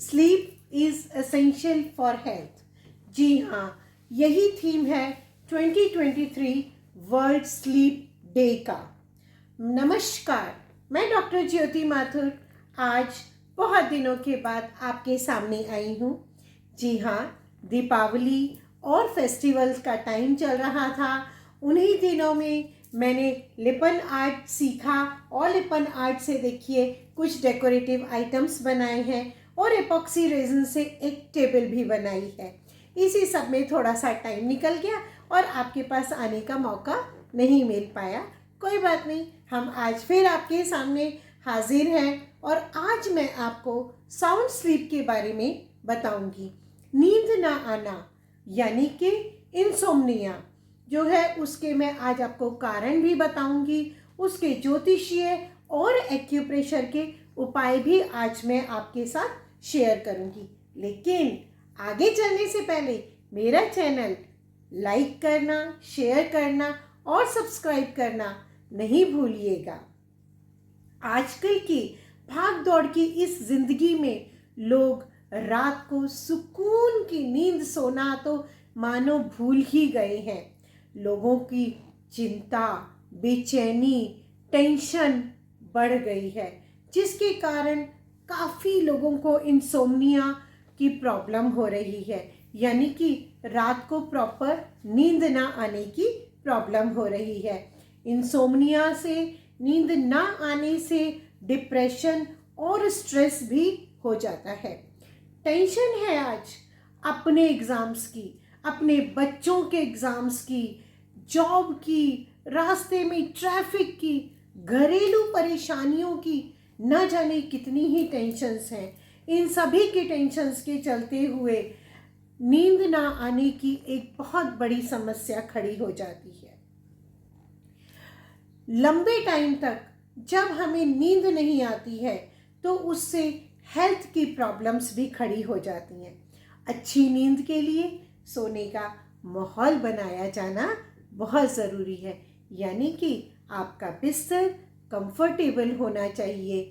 Sleep is essential for health. जी हाँ, यही थीम है 2023 वर्ल्ड स्लीप डे का। नमस्कार, मैं डॉक्टर ज्योति माथुर आज बहुत दिनों के बाद आपके सामने आई हूँ। जी हाँ, दीपावली और फेस्टिवल्स का टाइम चल रहा था। उन्हीं दिनों में मैंने लिपन आर्ट सीखा और लिपन आर्ट से देखिए कुछ डेकोरेटिव आइटम्स बनाए हैं और एपॉक्सी रेजिन से एक टेबल भी बनाई है। इसी सब में थोड़ा सा टाइम निकल गया और आपके पास आने का मौका नहीं मिल पाया। कोई बात नहीं, हम आज फिर आपके सामने हाजिर हैं और आज मैं आपको साउंड स्लीप के बारे में बताऊंगी। नींद ना आना यानी कि इंसोम्निया जो है उसके मैं आज आपको कारण भी बताऊंगी, उसके ज्योतिषीय और एक्यूप्रेशर के उपाय भी आज मैं आपके साथ शेयर करूंगी। लेकिन आगे चलने से पहले मेरा चैनल लाइक करना, शेयर करना और सब्सक्राइब करना नहीं भूलिएगा। आजकल की भाग दौड़ की इस जिंदगी में लोग रात को सुकून की नींद सोना तो मानो भूल ही गए हैं। लोगों की चिंता, बेचैनी, टेंशन बढ़ गई है, जिसके कारण काफ़ी लोगों को इंसोम्निया की प्रॉब्लम हो रही है, यानी कि रात को प्रॉपर नींद ना आने की प्रॉब्लम हो रही है। इंसोम्निया से, नींद ना आने से डिप्रेशन और स्ट्रेस भी हो जाता है। टेंशन है आज अपने एग्ज़ाम्स की, अपने बच्चों के एग्ज़ाम्स की, जॉब की, रास्ते में ट्रैफिक की, घरेलू परेशानियों की, न जाने कितनी ही टेंशन्स हैं। इन सभी के टेंशन्स के चलते हुए नींद ना आने की एक बहुत बड़ी समस्या खड़ी हो जाती है। लंबे टाइम तक जब हमें नींद नहीं आती है तो उससे हेल्थ की प्रॉब्लम्स भी खड़ी हो जाती हैं। अच्छी नींद के लिए सोने का माहौल बनाया जाना बहुत ज़रूरी है, यानी कि आपका बिस्तर कंफर्टेबल होना चाहिए।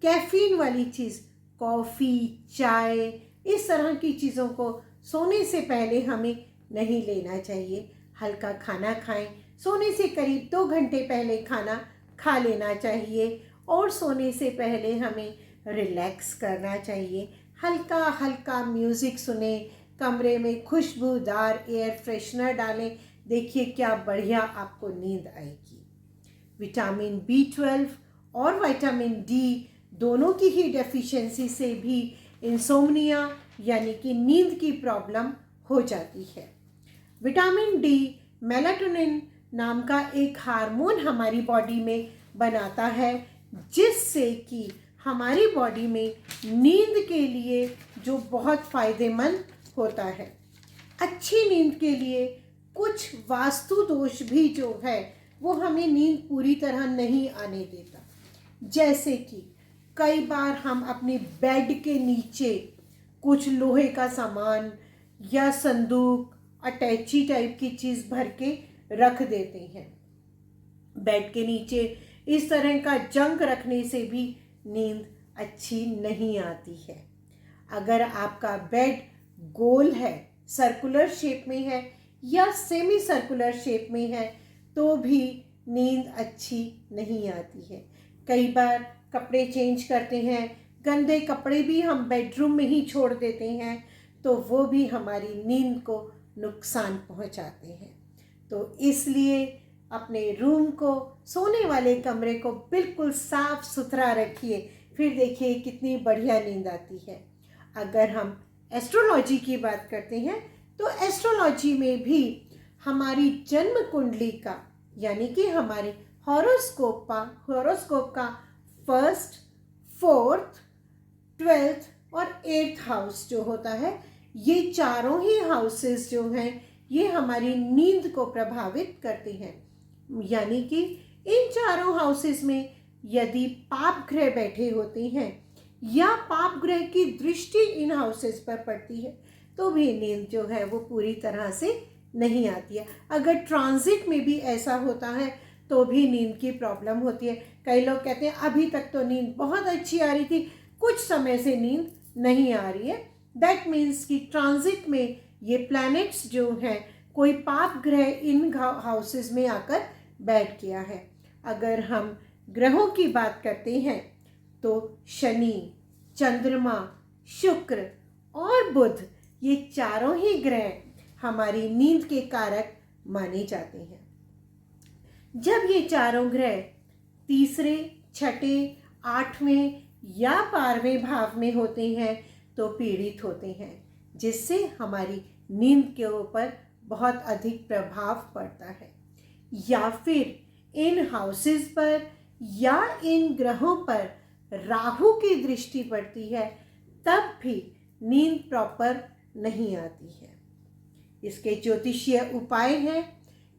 कैफीन वाली चीज़, कॉफ़ी, चाय, इस तरह की चीज़ों को सोने से पहले हमें नहीं लेना चाहिए। हल्का खाना खाएं, सोने से करीब 2 घंटे पहले खाना खा लेना चाहिए और सोने से पहले हमें रिलैक्स करना चाहिए। हल्का हल्का म्यूज़िक सुने, कमरे में खुशबूदार एयर फ्रेशनर डालें, देखिए क्या बढ़िया आपको नींद आएगी। विटामिन B12 और विटामिन D दोनों की ही डेफिशिएंसी से भी इंसोम्निया यानी कि नींद की प्रॉब्लम हो जाती है। विटामिन D मेलाटोनिन नाम का एक हार्मोन हमारी बॉडी में बनाता है, जिससे कि हमारी बॉडी में नींद के लिए जो बहुत फ़ायदेमंद होता है। अच्छी नींद के लिए कुछ वास्तु दोष भी जो है वो हमें नींद पूरी तरह नहीं आने देता। जैसे कि कई बार हम अपने बेड के नीचे कुछ लोहे का सामान या संदूक, अटैची टाइप की चीज़ भर के रख देते हैं। बेड के नीचे इस तरह का जंक रखने से भी नींद अच्छी नहीं आती है। अगर आपका बेड गोल है, सर्कुलर शेप में है या सेमी सर्कुलर शेप में है तो भी नींद अच्छी नहीं आती है। कई बार कपड़े चेंज करते हैं, गंदे कपड़े भी हम बेडरूम में ही छोड़ देते हैं, तो वो भी हमारी नींद को नुकसान पहुंचाते हैं। तो इसलिए अपने रूम को, सोने वाले कमरे को बिल्कुल साफ सुथरा रखिए, फिर देखिए कितनी बढ़िया नींद आती है। अगर हम एस्ट्रोलॉजी की बात करते हैं तो एस्ट्रोलॉजी में भी हमारी जन्म कुंडली का यानी कि हमारे हॉरोस्कोप का 1st, 4th, 12th और 8th हाउस जो होता है, ये चारों ही हाउसेस जो हैं ये हमारी नींद को प्रभावित करते हैं। यानी कि इन चारों हाउसेस में यदि पाप ग्रह बैठे होते हैं या पाप ग्रह की दृष्टि इन हाउसेस पर पड़ती है तो भी नींद जो है वो पूरी तरह से नहीं आती है। अगर ट्रांजिट में भी ऐसा होता है तो भी नींद की प्रॉब्लम होती है। कई लोग कहते हैं अभी तक तो नींद बहुत अच्छी आ रही थी, कुछ समय से नींद नहीं आ रही है, दैट मीन्स कि ट्रांजिट में ये प्लैनेट्स जो हैं कोई पाप ग्रह इन हाउसेस में आकर बैठ गया है। अगर हम ग्रहों की बात करते हैं तो शनि, चंद्रमा, शुक्र और बुध, ये चारों ही ग्रह हमारी नींद के कारक माने जाते हैं। जब ये चारों ग्रह तीसरे, छठे, आठवें या 12वें भाव में होते हैं तो पीड़ित होते हैं, जिससे हमारी नींद के ऊपर बहुत अधिक प्रभाव पड़ता है। या फिर इन हाउसेस पर या इन ग्रहों पर राहु की दृष्टि पड़ती है, तब भी नींद प्रॉपर नहीं आती है। इसके ज्योतिषीय उपाय हैं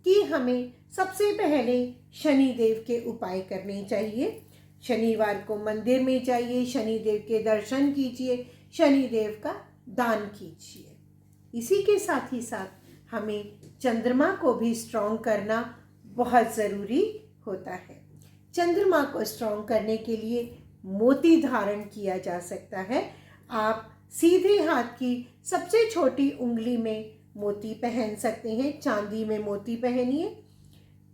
कि हमें सबसे पहले शनिदेव के उपाय करने चाहिए। शनिवार को मंदिर में जाइए, शनिदेव के दर्शन कीजिए, शनिदेव का दान कीजिए। इसी के साथ ही साथ हमें चंद्रमा को भी स्ट्रॉन्ग करना बहुत ज़रूरी होता है। चंद्रमा को स्ट्रॉन्ग करने के लिए मोती धारण किया जा सकता है। आप सीधे हाथ की सबसे छोटी उंगली में मोती पहन सकते हैं। चांदी में मोती पहनिए,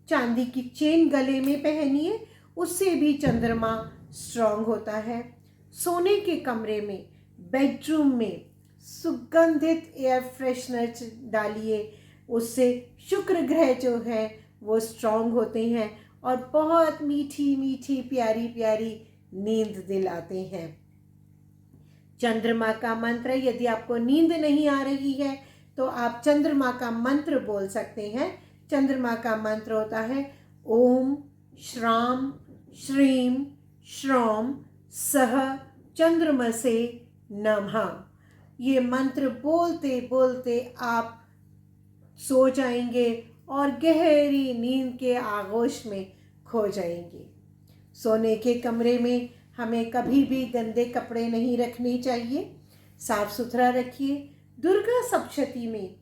चांदी की चेन गले में पहनिए, उससे भी चंद्रमा स्ट्रॉन्ग होता है। सोने के कमरे में, बेडरूम में सुगंधित एयर फ्रेशनर डालिए, उससे शुक्र ग्रह जो है वो स्ट्रॉन्ग होते हैं और बहुत मीठी मीठी प्यारी प्यारी नींद दिलाते हैं। चंद्रमा का मंत्र, यदि आपको नींद नहीं आ रही है तो आप चंद्रमा का मंत्र बोल सकते हैं। चंद्रमा का मंत्र होता है ओम श्राम श्रीम श्रौम सह चंद्रमसे नमः। ये मंत्र बोलते बोलते आप सो जाएंगे और गहरी नींद के आगोश में खो जाएंगे। सोने के कमरे में हमें कभी भी गंदे कपड़े नहीं रखने चाहिए, साफ सुथरा रखिए। दुर्गा सप्तशती में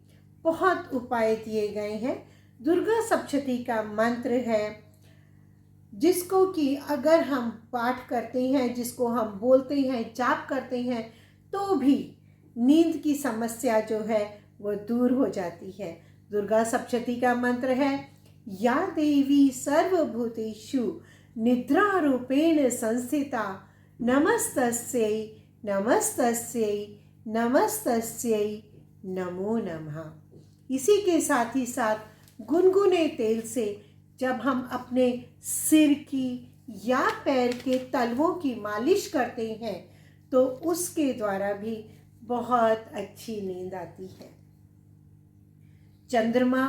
बहुत उपाय दिए गए हैं। दुर्गा सप्तशती का मंत्र है जिसको कि अगर हम पाठ करते हैं, जिसको हम बोलते हैं, जाप करते हैं, तो भी नींद की समस्या जो है वो दूर हो जाती है। दुर्गा सप्तशती का मंत्र है या देवी सर्वभूतेषु निद्रा रूपेण संस्थिता नमस्तस्यै नमस्तस्यै नमस्तस्यै नमो नमः। इसी के साथ ही साथ गुनगुने तेल से जब हम अपने सिर की या पैर के तलवों की मालिश करते हैं तो उसके द्वारा भी बहुत अच्छी नींद आती है। चंद्रमा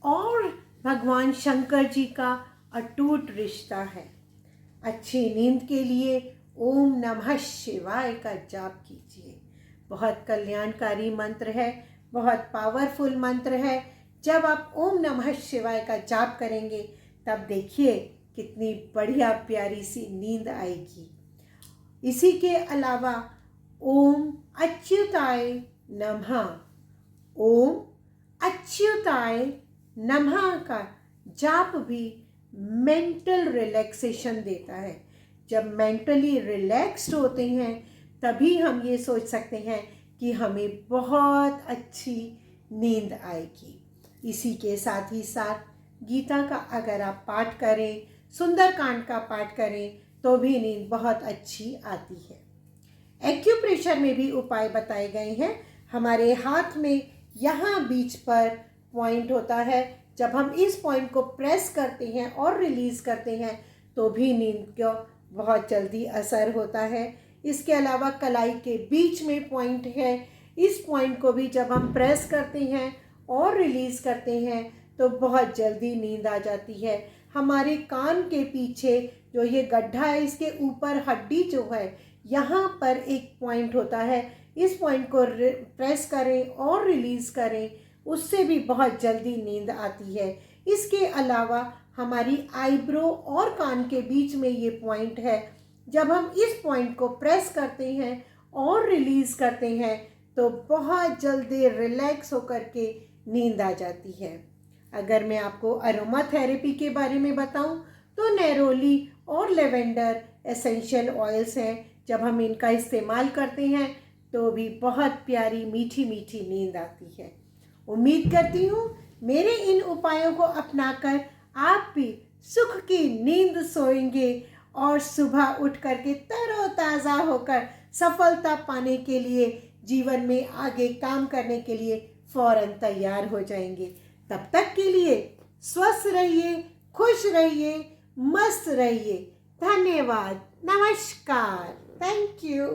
और भगवान शंकर जी का अटूट रिश्ता है। अच्छी नींद के लिए ओम नमः शिवाय का जाप कीजिए। बहुत कल्याणकारी मंत्र है, बहुत पावरफुल मंत्र है। जब आप ओम नमः शिवाय का जाप करेंगे तब देखिए कितनी बढ़िया प्यारी सी नींद आएगी। इसी के अलावा ओम अच्युताय नमः, ओम अच्युताय नमः का जाप भी मेंटल रिलैक्सेशन देता है। जब मेंटली रिलैक्स्ड होते हैं तभी हम ये सोच सकते हैं कि हमें बहुत अच्छी नींद आएगी। इसी के साथ ही साथ गीता का अगर आप पाठ करें, सुंदरकांड का पाठ करें तो भी नींद बहुत अच्छी आती है। एक्यूप्रेशर में भी उपाय बताए गए हैं। हमारे हाथ में यहाँ बीच पर पॉइंट होता है, जब हम इस पॉइंट को प्रेस करते हैं और रिलीज़ करते हैं तो भी नींद का बहुत जल्दी असर होता है। इसके अलावा कलाई के बीच में पॉइंट है, इस पॉइंट को भी जब हम प्रेस करते हैं और रिलीज़ करते हैं तो बहुत जल्दी नींद आ जाती है। हमारे कान के पीछे जो ये गड्ढा है, इसके ऊपर हड्डी जो है, यहाँ पर एक पॉइंट होता है। इस पॉइंट को प्रेस करें और रिलीज़ करें, उससे भी बहुत जल्दी नींद आती है। इसके अलावा हमारी आईब्रो और कान के बीच में ये पॉइंट है, जब हम इस पॉइंट को प्रेस करते हैं और रिलीज़ करते हैं तो बहुत जल्दी रिलैक्स होकर के नींद आ जाती है। अगर मैं आपको अरोमा थेरेपी के बारे में बताऊं तो नैरोली और लेवेंडर एसेंशियल ऑयल्स हैं। जब हम इनका इस्तेमाल करते हैं तो भी बहुत प्यारी मीठी मीठी नींद आती है। उम्मीद करती हूँ मेरे इन उपायों को अपनाकर आप भी सुख की नींद सोएंगे और सुबह उठ करके तरोताज़ा होकर सफलता पाने के लिए, जीवन में आगे काम करने के लिए फौरन तैयार हो जाएंगे। तब तक के लिए स्वस्थ रहिए, खुश रहिए, मस्त रहिए। धन्यवाद। नमस्कार। Thank you.